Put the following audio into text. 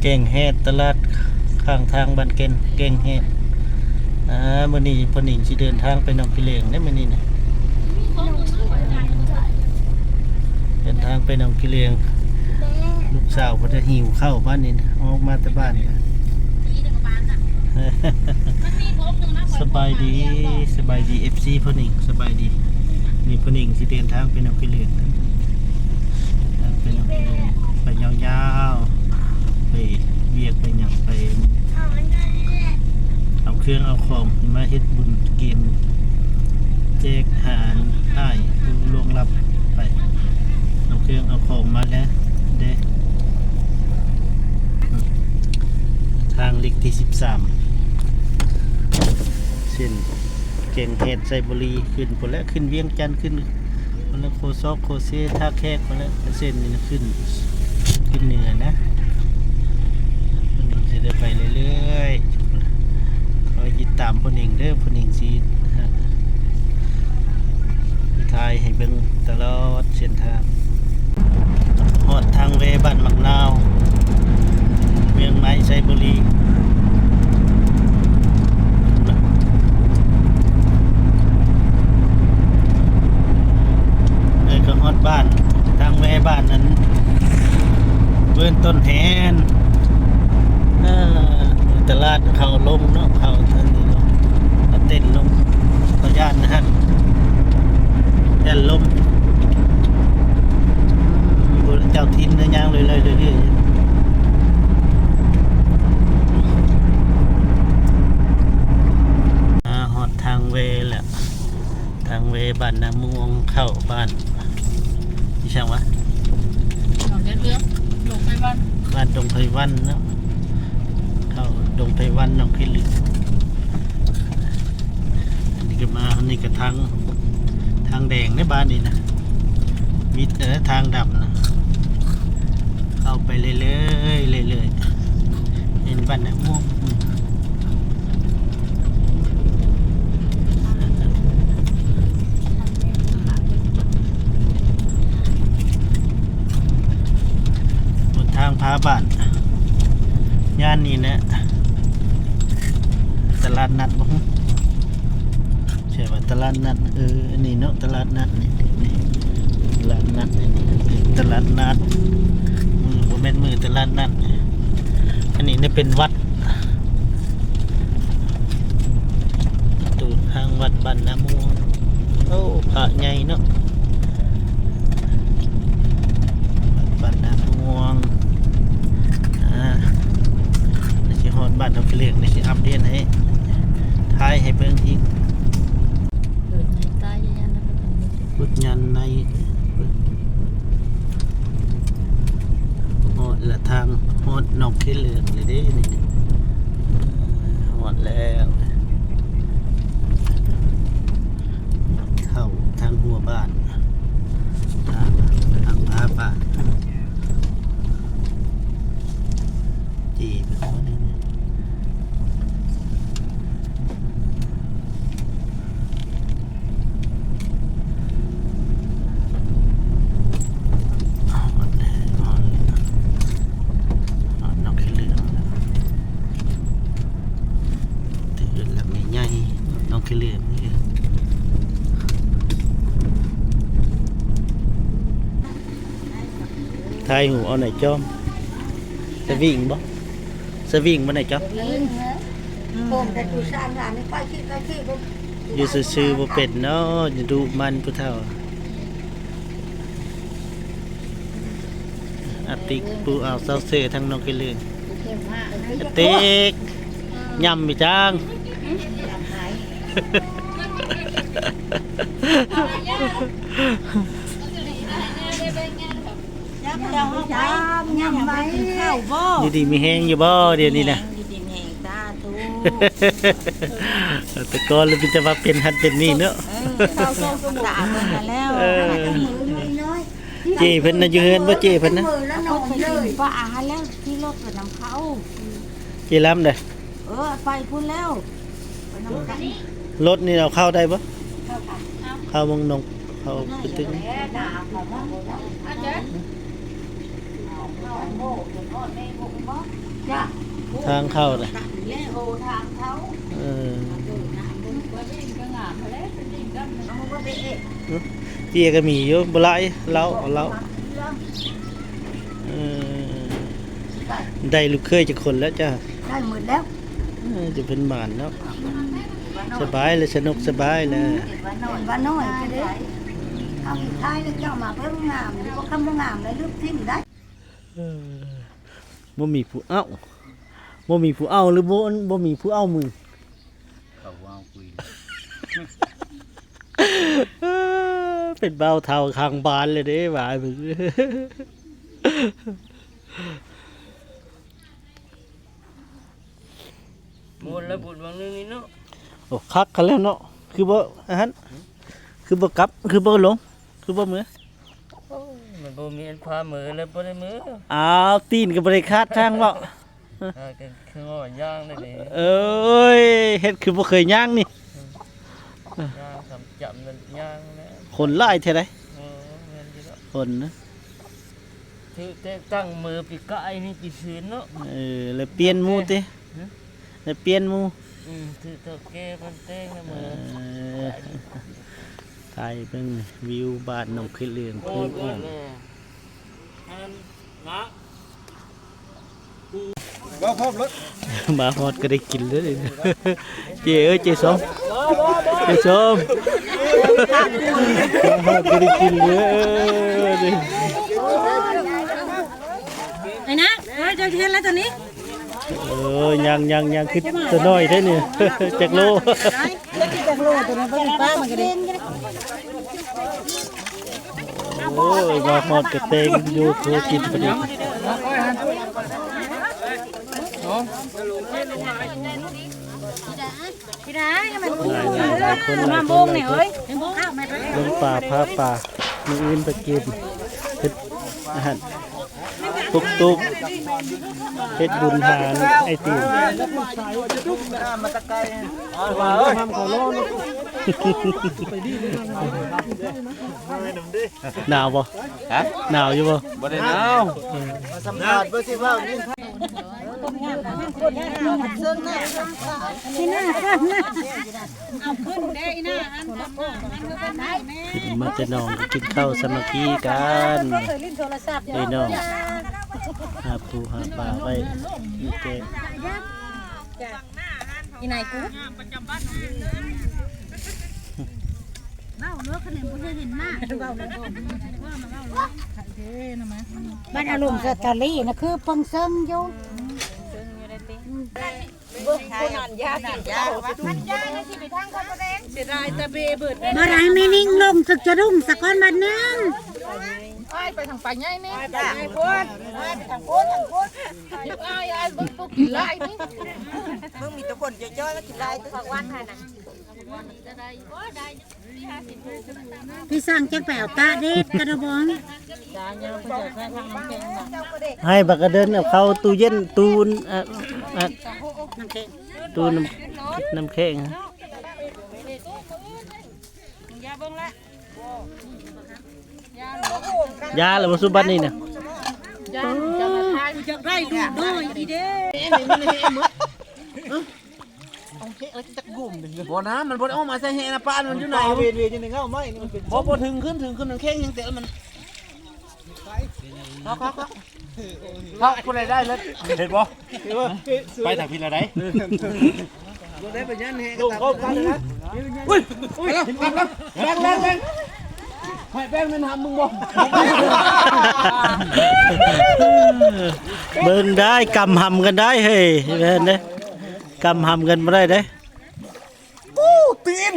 เก่งเฮ็ดตลาดข้างทางบ้านเก่งเฮ็ดมื้อนี้พ่อหนิงสิเดินทางไปหนองกิเลงได้มื้อนี้นะเดินทางไปหนองกิเลงลูกสาวเพิ่นจะหิวข้าวบ้านนี้นะออกมาแต่บ้านกันสบายดีFC พ่อหนิงสบายดีนี่พ่อหนิงสิเดินทางไปหนองกิเลงไปหนองกิเลงไปยาวๆไปเวียกไปหยังไปเอาเครื่องเอาของมาเฮ็ดบุญเกมแจกอาหารอ้ายผู้ล่วงลับไปเอาเครื่องเอาของมาแล้วเด้ทางเล็กที่13เส้นเก่งเฮ็ดไซบุรีขึ้นพุ่นแล้วขึ้นเวียงจันทน์ขึ้นพุ่นแล้วโคซอกโคเซท่าแขกพุ่นแล้วเส้นนี้ขึ้นเหนือนะพุ่นนี้สิได้ไปเรื่อยๆคอยติดตามพ่อหนิงเด้อพ่อหนิงสิถ่ายให้เบิ่งตลอดเส้นทางฮอดทางเวบ้านมักนาวเมืองไม้ไซบุรีเลยก็ฮอดบ้านทางเวบ้านนั้นเบิ่นต้นแหนตลาดเขาลงเนาะเขาทางนี้เนาะเต้นลงเขาย่านนะฮะย่านลมเจ้าทินเนื้อย่างเลยฮอดทางเวแหละทางเวบ้านนาม่วงเข้าบ้านที่ช่างวะดงไพวันบ้านดงไพวันเนาะเข้าดงไพวันน้องขี้เหลือนี่ก็มานี่ก็ทางแดงในบ้านนี่นะมีทางดำนะเข้าไปเรื่อยเห็นบ้านนาม่วงบนทางพาบ้านย่านนี้นะตลาดนัดบ่ใช่ว่าตลาดนัดอันนี้เนาะตลาดนัดนี่ตลาดนัดตลาดนัดบ่แม่นมือตลาดนัดอันนี้เนี่ยเป็นวัดตูทางวัดบ้านนาม่วงโอ้พระใหญ่เนาะบ้านนาม่วงสิฮอดบ้านน้องขี้เหลืองนี่สิอัปเดตให้ถ่ายให้เบิ่งอีกพุทธยันในฮอดละทางฮอดน้องขี้เหลืองเลยเด้นี่ฮอดแล้วเข้าทางหัวบ้านทางพาบ้านจีไปขอนี่เหลืองนี่ทายหูเอาไหนจอมสวิงบ่สวิงบ่ไหนจอมอยู่ซื่อๆบ่เป็นเนาะจะดูมันผู้เฒ่าอติกปูเอาเซาเซทั้งน้องกิเลงอติกยำมีจังอยู่ดีมีแห้งอยู่บ่เดี๋ยวนี้นะแต่ก่อนเราจะมาเป็นหัดเป็นนี่เนาะเจเพิ่นน่ะอยู่เฮือนบ่เจเพิ่นนะว่าอาหารแล้วที่รถไปนำเขาเจล้ำเด้อไปพุ่นแล้วรถนี่เราเข้าได้ปะเข้ามงนงเข้าไปตึง จ้ะ ทางเข้าน่ะ เล่โอทางเขา เออ เอามาไปเอ๊ะ เตี้ยก็มีอยู่บ่หลายเราเออได้ลูกเคยจักคนแล้วจ้ะ ได้หมดแล้ว จะเป็นหมานเนาะสบายเลยสนุกสบายเลย วันน้อยก็ได้เอาสุดท้ายแล้วเจ้ามาเพิ่มงามหรือว่าคำว่างามเลยลึกทิ้งได้ บ่มีผู้เอ้าบ่มีผู้เอ้าหรือบ่มีผู้เอ้ามือ เขาว่าคุย เป็นเบาเท่าข้างบ้านเลยเด้บ่ายมึง หมดแล้วบุญบางนึงนี่เนาะ โอ้คักกันแล้วเนาะคือบ่อันนั้นคือบ่กลับคือบ่ลงคือบ่มือ มันบ่มีอันพามือเลยบ่ได้มือ อ้าวตีนก็บ่ได้คาดทางเว้า ก็คือว่าย่างได้นี่ เอ้ยเฮ็ดคือบ่เคยย่างนี่ ย่างทำจำนั่นย่างแล้ว คนหลายเท่าใด เงินอยู่แล้ว คนนะ ถือแต่ตั้งมือปีกายนี่ปีคืนเนาะ แล้วเปลี่ยนหมู่ติแล้วเปลี่ยนหมู่ ถือเท่าแก่มันเต้งนะมือ ถ่ายเป็นวิวบ้านหนองขี้เหลืองเพิ่นอ้อม นะ มาฮอดก็ได้กินเลย เจ้เอ้ยเจ้สมเจ้สมมาฮอดก็ได้กินเลย ไอ้นะเฮ้ยเจ้าเทียนแล้วตอนนี้ ยังคือตัวน้อยได้นี่ จักโล จากโลตัวนี้เป็นป้ามันก็ได้ โอ้ยมาฮอดก็เต็งอยู่โคกินพอดี พี่ได้ให้มัน หลายคนหลายคนหลายคนลงป่าพาป่ามื้ออื่นไปกินเฮ็ดอาหารตุกเฮ็ดบุญหาไอ้ตีหนาวบ่ฮะหนาวอยู่บ่ บ่ได้หนาว สัมภาษณ์บ่สิว่า ที่หน้าเอาขึ้นได้หน้าอันขึ้นมาจะนองก็กินข้าวสามัคคีกัน เคยลิ้นโทรศัพท์ ไอ้น้องหาปูหาปลาไว้นี่แก อีนายกูเล่าเนื้อขนมกูจะเห็นหน้าบ้านอารมณ์สตอรี่นะคือปังเซิงอยู่มาไรไม่นิ่งลงสึกจะรุ่งสักก้อนบัดนึงไปทางป่าใหญ่นี่ไปทางพ้นไปทางพ้นไอ้บึ้งปุ๊กกินไรนี่มึงมีตะคนเยอะๆแล้วกินไรตัววันไทยนะพี่สั่งแจ้งแปวตาเด็ดกระบอง ให้บักกระเดินเอาเข้าตู้เย็นตู้ตู้น้ำแข็งยาหรือว่าสุบันนี่เนี่ย จะได้ดูด้วยอีเด้ บ่น้ำมันบ่ได้ออกมาใส่แห่นะป้ามันอยู่ไหน เวียนจังได๋เงาไม้นี่มันเป็น บ่ถึงขึ้นมันแข็งยังแต่มันเขาคนใดได้เลยเห็นบ่ไปทางพี่ละได้ได้ไปยันแห่กันตามกันนะอุ้ยแบงให้แบงมันทำมึงบ่ เบิ่งได้กำหำกันได้เฮ้ยเห็นเด้กำหำกันบ่ได้เด้ ตีน